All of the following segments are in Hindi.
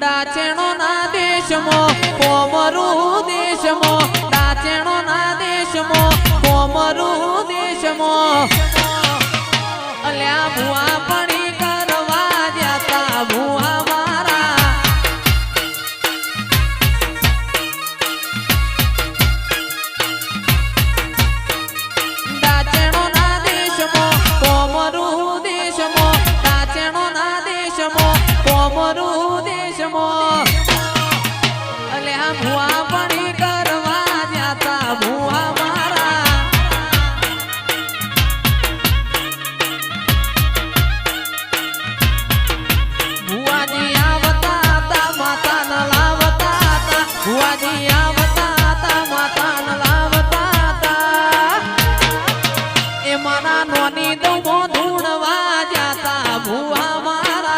डाचेणो ना देश मो कोमरू देश मो डाचेणो ना देश मो कोमरू देश मो अल्या भुआ पड़ी करवा जाता भुआ मारा डाचेणो ना देश मो कोमरू देश मो डाचेणो ना देश मो कोमरू देश मो अल्या भुआ पड़ी करवा जाता भुआ मारा भुआजी आवता ता माता न लावता ता भुआजी आवता ता माता न लावता ता ए मारा नोनी दमो धूणवा जाता भुआ मारा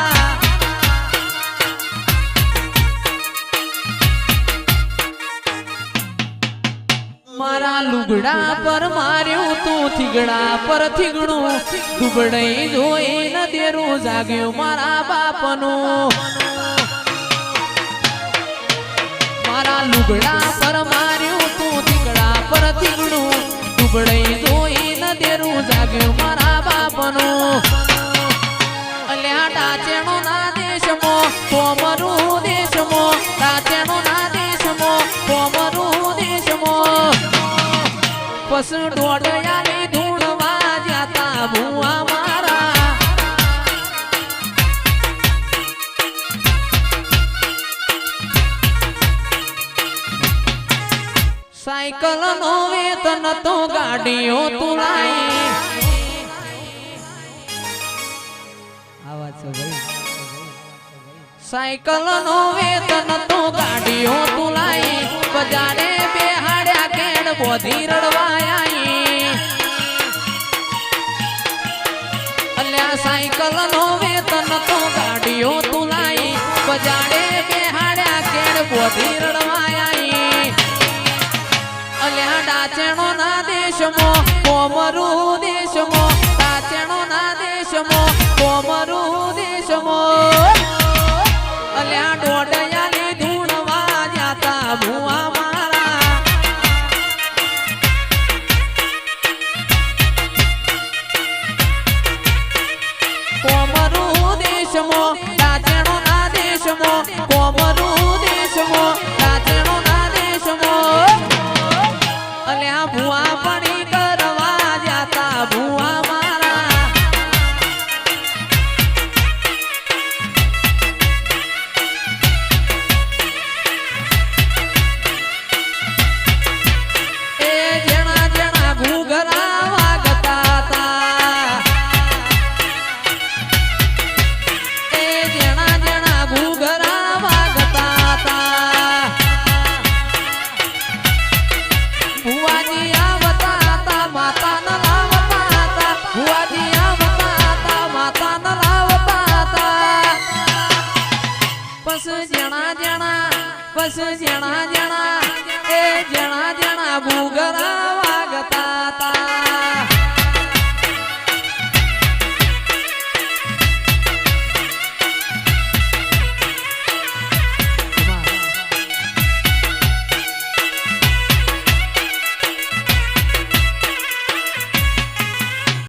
मारा लुगड़ा पर मार्यो तू थीगड़ा पर थीगड़ू दुबड़ई जोई न देरू जाग्यो मारा बापनो मारा लुगड़ा पर मार्यो तू थीगड़ा पर थीगड़ू दुबड़ई जोई न देरू जाग्यो मारा बापनो अल्या डाचेणो ना देश मो कोमरू देश मो डाचेणो ना देश मो कोमरू देश मो पस डोडयाली धूणवा जाता भुआ मारा साइकल नो वेतन तो गाड़ियों तुलाई आवाज से भाई साइकल नो वेतन तो गाड़ियों तुलाई बजारे बेहाड़या केड़ बोधी रड़वाया अल्या साइकल नो वेतन तो गाड़ियों तुलाई बजारे बेहाड़या केड़ बोधी रड़वाया अल्या डाचेणो ना देश मो कोमरू देश मो डाचेणो ना देश मो कोमरू देश मो अल्या डोडयाली धूणवा जाता भुआ मारा कोमरू देश मो डाचेणो ना देश मो कोमरू देश मो डाचेणो ना देश मो अल्या भुआ पड़ी करवा जाता भुआ मारा ए जना जना घूघरा वागता ता ए जना जना घूघरा वागता ता भुआजी आवता ता माता न लावता ता भुआजी आवता ता माता न लावता ता पस जना जना ए जना जना घूघरा